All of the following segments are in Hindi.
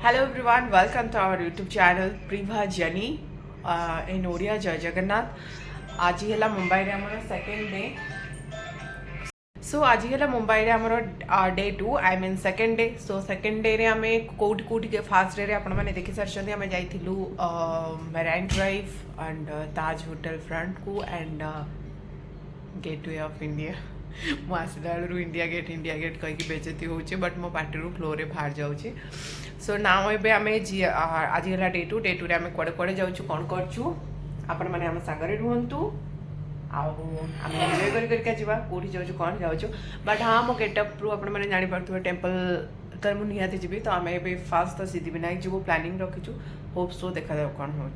Hello everyone, welcome to our YouTube channel Priva Jani in Odia Jai Jagannath. आज ही है मुंबई रे हमर सेकंड डे. सो आज ही है मुंबई रे हमर day 2 I mean second day. So second day रे हमें कोट के फास्ट डे रे आपण माने देखि सरछन हमें जाइथिलु Marine Drive and Taj hotel front को एंड गेटवे ऑफ इंडिया. मु आसला बेलू इंडिया गेट कहीं बेजती होचे बट मो पार्टी फ्लोर बाहर जाऊँगी. सो नाउ एबे आमे आज है डे 2 रे आमे कुआडे कुआडे जाऊँ कौन करूँ आपण मैंने आम सागर रुहतु आम एंजॉय करके जावा कौटी जाऊँ कौन जाऊँ. बट हाँ मो गेटअप रु आपण मैंने जापारे टेम्पल तो मुझे निहाती जी. तो आम ए फास्ट तो सिद्धिविनायक जी प्लानिंग रखीचु. होप सो देखा जाओ कौन हो.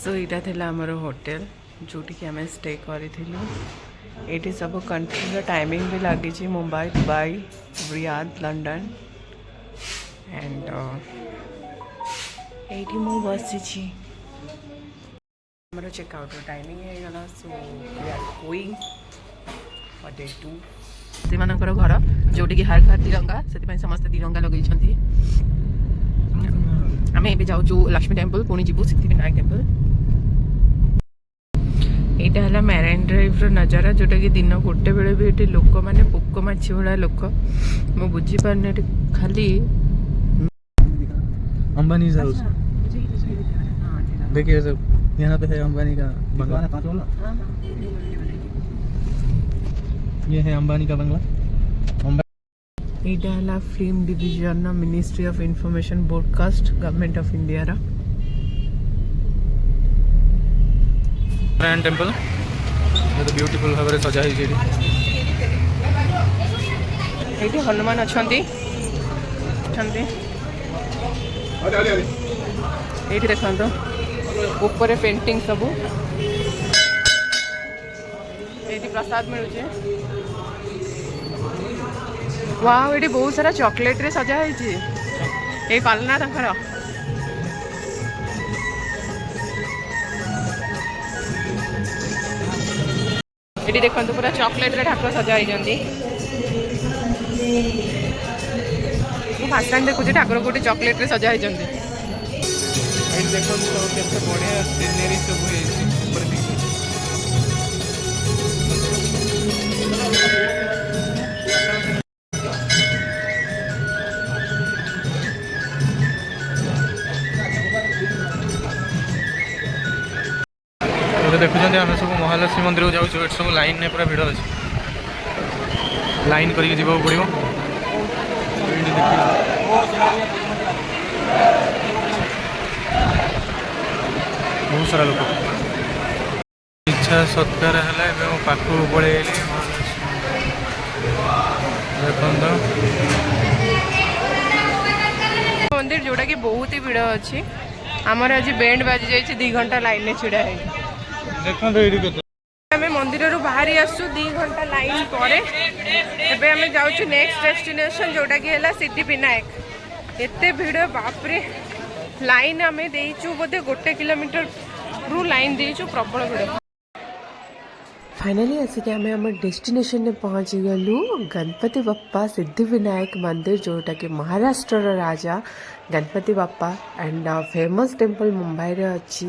सो यहाँ था आमर होटेल जोटि आम स्टे करूँ. ये सब कंट्री टाइमिंग भी लगी Mumbai Dubai Riyadh London and ये मु बसी चेकआउट टाइमिंग है. So we are going for day 2. से घर जोटि हर घर तिरंगा से समस्त तिरंगा लगे. आम ए जाऊँ लक्ष्मी टेम्पल पुणी जीवु सिद्धिविनायक टेम्पल. यहाँ है मैराइन ड्राइव नजारा जोटा कि दिन गोटे बेले भी ये लोक मैंने पोक माछी भाया लोक मु बुझीपारे खाली अंबानी देखिए सब यहाँ पे है अंबानी का बंगला. ये है अंबानी का बंगला. यहाँ है film division ministry of information broadcast government of India रा टेम्पल. ये तो ब्यूटीफुल भाव सजा है. ये हनुमान अच्छा ये देखो ऊपर पेंटिंग सब ये प्रसाद मिलूचे. वाह ये बहुत सारा चॉकलेट रे सजा है. पालना तंकर ये देखो पूरा चॉकलेट रे ठाकुर सजा होती. फास्ट टाइम देखुचे ठाकुर गोटे चॉकलेट रे सजा होती. देखो केते बढ़िया सीनरी सब ऊपर देखुं आम सब महालक्ष्मी मंदिर को जाऊँ. सब लाइन ने पूरा भिड़ अच्छे. लाइन करके जीवा पड़ो. बहुत सारा लोग इच्छा सत्कार है. पाख पड़े मंदिर जोटा कि बहुत ही भिड़ अच्छी. आमर आज बैंड बाजी जाइए 2 घंटा लाइन में छिड़ा है. आम मंदिर रू बाहरी आसु 2 घंटा लाइन पर आम जाऊँ नेक्स्ट डेस्टिनेशन जोटा कि है सिद्धिविनायक. एते भिड़ बापरे. लाइन आम देचु बोधे 1 किलोमीटर रू लाइन देचु प्रबल भिड़. फाइनली आसिक आम डेस्टिनेशन में पहुँची गलु गणपति बाप्पा सिद्धिविनायक मंदिर जोटा कि महाराष्ट्र राजा Ganpati Bappa and famous temple Mumbai रे अच्छी.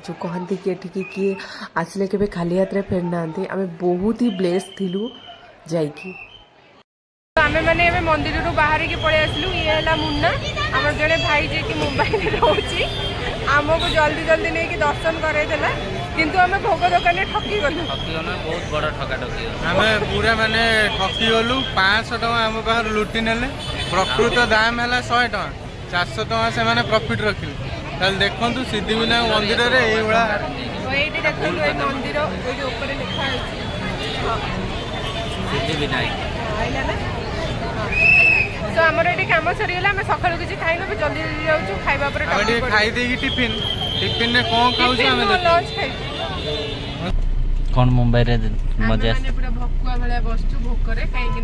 जो कहती कि एठिकी किए आसले के खाली हाथ फेर ना. आम बहुत ही ब्लेस थिलु जाइकी. आमे माने एमे मंदिर रू बाहर की पड़े आसलु. ये है मुन्ना आम जड़े भाई जे कि मुंबई में रोची आमको जल्दी जल्दी नहीं कि दर्शन कराइला किंतु आमे भोग दुकान ठकी गलु. बहुत बड़ा ठका ठकी आम पूरा माने ठकी गलु. 500 टका आम पाखर लुटि नेले. प्रकृत दाम है 100 टका. 400 टका से माने प्रॉफिट रखिले. देखु सिद्धिविनायक मंदिर रे ये देखो मंदिर ऊपर लिखा है सिद्धिविनायक. तो आमर ये कम सरीगला आम सका किसी खाइन जल्दी जाऊँ खाइबा खाई देगी टिफिन टिफिन ने कौन खाऊ लंच खाई कौन मुंबई रे मजा पूरा भकुआ भाया बसचु भोकरे कहीं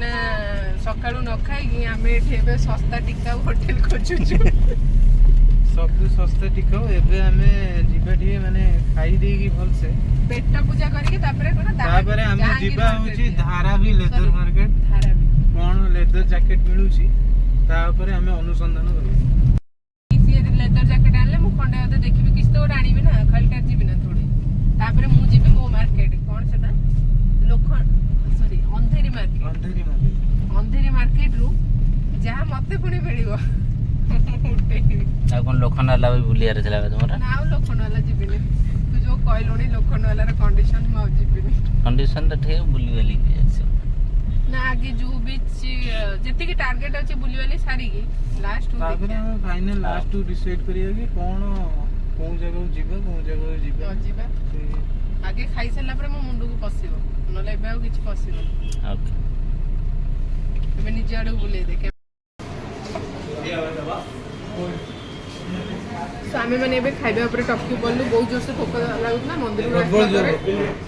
सका न खाई आम ये सस्ता टिका होटेल खोजुचु. सब सस्ता टिका एबे हमें जीवा टी माने खाई देगी भल से पेट पूजा करके तापरे कोन तापरे हम जीवा होची धारावी लेदर मार्केट. धारावी कौन ଜ୍ୟାକେଟ ମିଳୁଛି ତା ଉପରେ ଆମେ ଅନୁସନ୍ଧାନ କରିବା। लेदर जैकेट आनले मु खंडे अदे देखिबि किछ तो गोटे आनिबि ना खालीटार जीबि ना थोड़ी तापरे मु जीबि मो मार्केट कोन सेटा सॉरी अंधेरी मार्केट रु जहाँ मते पुणी मिलिबो ଆଉ କଣ ଲୋଖଣ୍ଡ ବି ବୁଲିବାର ଥିଲା ତମର? ନା ଆଉ ଲୋଖଣ୍ଡ वाला जीबिनि तू जो कहलोनी लोखंड वाला रे कंडीशन म जीबिनि कंडीशन तो ठीक बुली ना आगे जो बीच जति की टारगेट अछि बुली वाली सारी की लास्ट तापर हम फाइनल लास्ट डिसाइड करिया कि कोन जगह जीबा जीबा आगे खाई सला पर मो मुंडू को पसिबो नले एबे किछ पसिबो ओके एबे निजे आडू बुले देखे आमे माने एबे खाइबा पर टपकी पल्लू बहुत जोर से भोक लागुतना मंदिर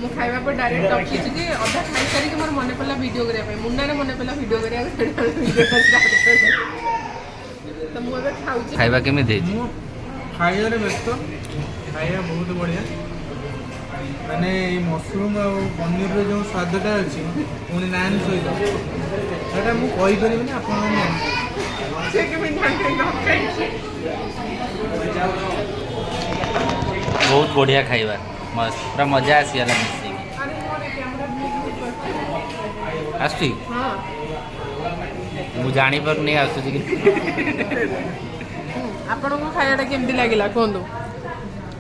मु खाइबा पर डायरेक्ट टपकी छी कि अधा खाई सारी कि मोर मने पल्ला वीडियो करिया पे मुन्ना ने मने पल्ला वीडियो करिया तो मु एबे खाउची खाइबा केमी दे खाइबा रे व्यस्त खाइबा बहुत बढ़िया माने ई मशरूम और पनीर रे जो स्वादटा अछि पुनी नान सहित सेटा मु कहि परिबे ना आपन ने चेक में बहुत बढ़िया खाइबा मस्त पूरा मजा आसीगला मिसी आसुची हां मु जानी पर नहीं आसुची कि आपन को खायाटा केमती लागिला कोंदो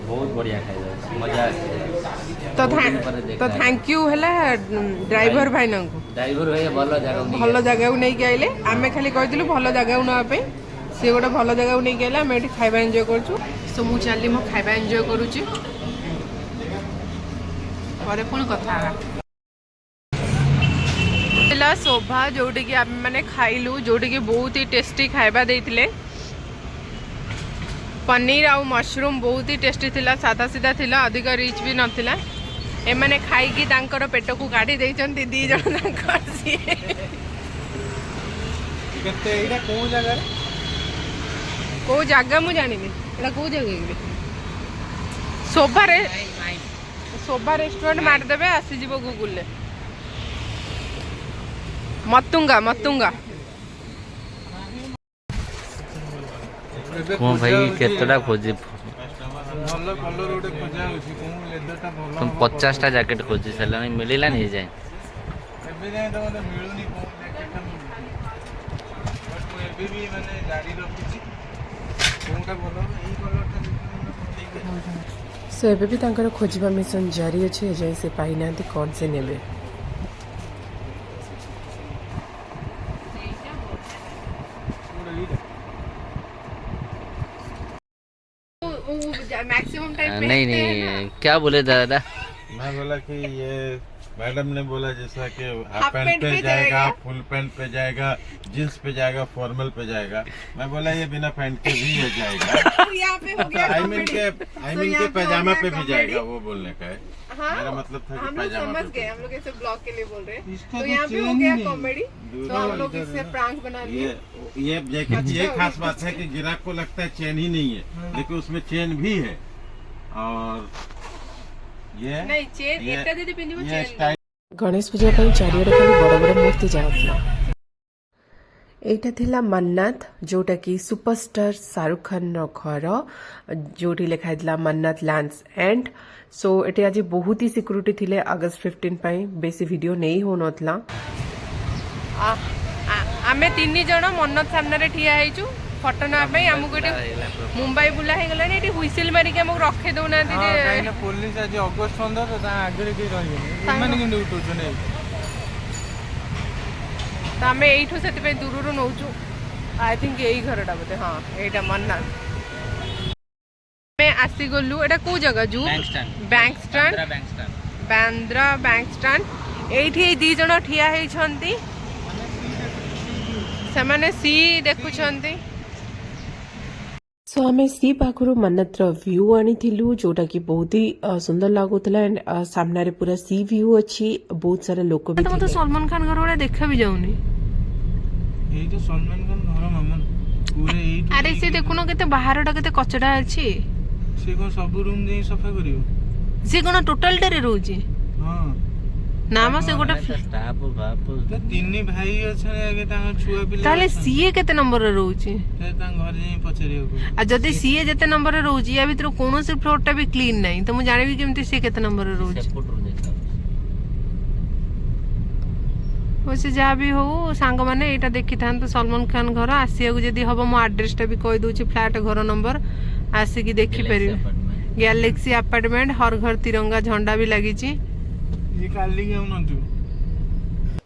बहुत बढ़िया खाइबा मजा आसी तो थैंक यू हला ड्राइवर भाई नंको ड्राइवर भाई भल जगह को नहीं आइले आमे खाली कहिदिलु भल जगह को नवा पे से गोटे भल जगह को नहीं आइले आमे एठी खाइबा एन्जॉय करछु सो मु चालली मो खाइबा एन्जॉय करूची परे पुणी कथा ला शोभा जोटी कि आमे माने खाइलु जोटी कि बहुत ही टेस्टी खाइबा देइतिले पनीर आउ मशरूम बहुत ही टेस्टी थिला सादा सीधा थिला अधिक रिच भी नथिला एमाने खाइकी तांकर पेट को काढ़ी देइचंती दी जण तांकर सी केते एटा को जगह मु जानिनी एटा को जगह के शोभा रेस्टोरेंट मार देबे आसी जीवो गूगल ले मतुंगा को भाई केतडा खोजी भल कलर उडे खोजा होची को लेदरटा भल तुम 50 टा जैकेट खोजी सला नहीं मिलिला नहीं जाए एबे जाय तो मते मिलुनी को जैकेट बट को एबे भी माने गाड़ी रखुची कोनटा भल ई कलरटा ठीक है सो एबे भी तांकर खोजिबा मिशन जारी अछि एजाय से पाइनांती कोन से नेबे मैक्सिमम टाइम नहीं क्या बोले दादा मैं बोला कि ये मैडम ने बोला जैसा कि हाफ पैंट पे जाएगा फुल पैंट पे जाएगा जींस पे जाएगा फॉर्मल पे जाएगा मैं बोला ये बिना पैंट के भी हो जाएगा यहाँ पे हो गया आई मीन के पैजामा पे भी जाएगा वो बोलने का है हाँ, मेरा मतलब था कि हम लोग पैजामा समझ गए हम लोग ऐसे ब्लॉग के लिए बोल रहे हैं तो यहाँ पे हो गया कॉमेडी तो हम लोग इससे प्रैंक बना लिए ये जैकेट ये खास बात है कि ग्राहक को लगता है चेन ही नहीं है लेकिन उसमें चेन भी है और ये नहीं चेन एटा दीदी पिंदी वो चेन गणेश पूजा पर चारियाडे खाली बड़ बड़ मूर्ति जाउथला एटा थिला मन्नत जोटा कि सुपरस्टार शाहरुख खान रो घर जोटी लिखा दिला मन्नत लैंड्स एंड सो एटे आज बहुत ही सिक्योरिटी थिले अगस्त 15 पई बेसी वीडियो नहीं हो नथला आमे तीन जण मन्नत सामने रे ठिया हेचु फोटो ना पे हमको एटी मुंबई बुला हे गला एटी हुइसिल मारी के हमको रखे दउना दी जे पुलिस आज अगस्त 15 ता आगे के रहिए माने कि उठुछु नै तो आम यू से दूर नौचु आई थिंक यही घरटा बोधे हाँ यहीटा मन्ना आसी गलु एटा को जगह जू bank stand Bandra bank stand एठी दी जण ठिया हेछंती से माने सी देखुछंती सो आमे सी पाखरु मन्नत रो व्यू आनी थिलु जोटा कि बहुत ही सुंदर लागुतला एंड सामने रे पूरा सी व्यू अछि बहुत सारा लोक भी तो सलमान खान घर वाला देखा भी जाउनी एई तो सलमान खान घर मामन पूरे एई अरे से देखुनो केते बाहरटा केते कचडा अछि से को सब रूम दे सफा करियो से कोन टोटल टे रे रहउची हां नाम से गोटे स्टाफ बाप ତ ତିନି ଭାଇ ଅଛନ୍ତି ଆଗେ ତାଙ୍କ ଛୁଆ ପିଲା ताले ଅଛନ୍ତି। सीए केते नंबर रे रहउची ସେ ତାଙ୍କ ଘରେ ଯାଇ ପଚାରିବାକୁ ପଡିବ। आ जदि सीए जेते नंबर रे रहउची या भीतर कोनोसी फ्लोर टा भी क्लीन नाही तो मु जानिबी केमती सीए केते नंबर रे रहउची ସେପଟରୁ ଦେଖା वैसे जहाँ भी हो सांग माने एटा देखि थान तो सलमान खान घर आसिया को जदी हबो मो एड्रेस टा भी कहि दोची फ्लैट घर नंबर आसी की देखि परिबे गैलेक्सी अपार्टमेंट हर घर तिरंगा झंडा भी लगी छी ଇଏ କାଲି ଯାଉନଥିବ।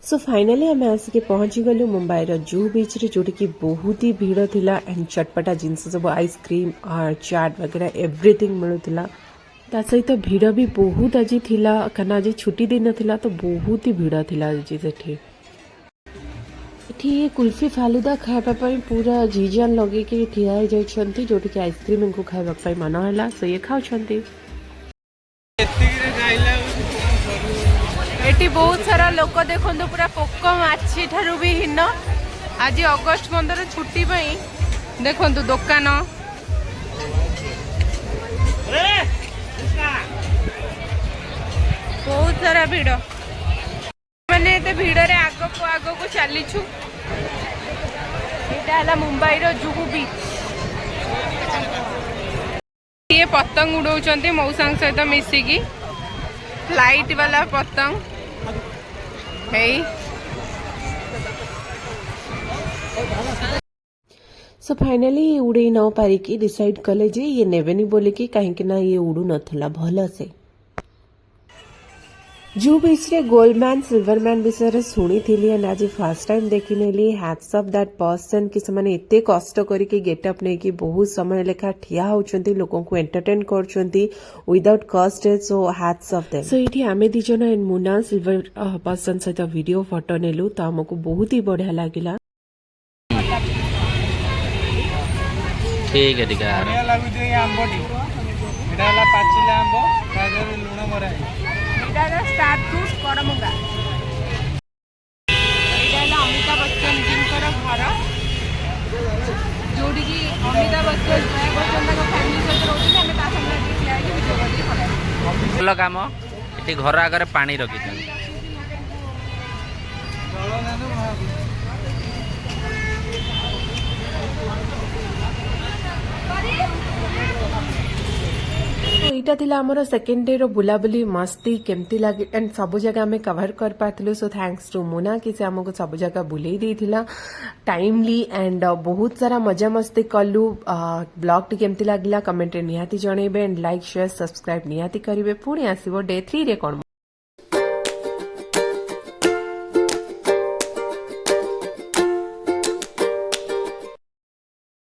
सो फाइनाली आम आसिक पहुंची गलु मुंबईर जू बीच रे जोटी की बहुत ही भीड़ थिला एंड चटपटा जिनस सब आइसक्रीम और चाट वगैरह एवरीथिंग मिलुथिला ता सहित भीड़ भी बहुत आज थिला कना आज छुट्टी दिन थिला तो बहुत ही भीड़ थिला आज सेठी एठी कुल्फी फालुदा खाइबा पई पूरा जीजान लगे के ठिया जाइछंती जोटी की आइसक्रीम इनको खाइबा पई मन होला सो ये खाउछंती ଏତିକିରେ ଖାଇଲା ବେଳକୁ କଣ ସରୁ। एटी बहुत सारा लोक देखो पूरा पोक माछी ठारू भी हीन आज अगस्ट 15 छुट्टी पई देखो दुकान बहुत सारा भीड़ मैंने एते भीड़ रे आग को चलीछु एटा हला मुंबई रो जुहू बीच ये पतंग उड़ौचंती मौसांग सहित मिसिकी लाइट वाला पतंग है सो फाइनली उड़े न पारिकी डिसाइड कले जे ये नेबेनी बोले कि कहीं ना ये उड़ू नथला भल से जू बीच रे गोल्डमैन सिल्वरमैन विषय शुणी थी एंड आज फर्स्ट टाइम देखी नेली हैट्स ऑफ दैट पर्सन कि से एते कष्ट करके गेटअप नहीं कि बहुत समय लेखा ठिया होचंती लोगों को एंटरटेन करचंती without cost so hats off them so इठी आमे दी जन एंड मुना सिल्वर पर्सन सहित वीडियो फोटो नेलु तो हमको बहुत ही बढ़िया लागिला ठीक है ठीक है ବଢିଆ ଲାଗୁଛି ଏଇ ଆମ୍ବଟି ଏଇଟା ହେଲା ପାଚିଲା ଆମ୍ବ ତା ଦେହରେ ଲୁଣ ମରା ହେଇଛି। ଏଇଟା ଷ୍ଟାର ଫ୍ରୁଟ କରମଙ୍ଗା ଏଇଟା ହେଲା ଅମିତାଭ ବଚ୍ଚନ ଜୀଙ୍କର ଘର ଯୋଉଠିକି ଅମିତାଭ ବଚ୍ଚନ ଜୟା ବଚ୍ଚନ ତାଙ୍କ ଫ୍ୟାମିଲି ସହିତ ରହୁଛନ୍ତି ଆମେ ତା ସାମ୍ନାରେ ଟିକେ ଠିଆ ହେଇକି ଭିଡ଼ିଓ କରିକି ପଳେଇବା ଭଲ କାମ ଏଠି ଘର ଆଗରେ ପାଣି ରଖିଛନ୍ତି ଜଳନାଦ ମହାପୁର। तो इटा थिला हमर सेकंड डे रो बुलाबुली मस्ती केमती लागे एंड सब जगह हमें कवर कर पाथलु सो थैंक्स टू मुना कि से हमको सब जगह बुलेई देथिला टाइमली एंड बहुत सारा मजा मस्ती कलु ब्लॉग टी केमती लागला कमेंट रे निहाती जणेबे एंड लाइक शेयर सब्सक्राइब निहाती करिवे पुणी आसीबो डे 3 रे कोन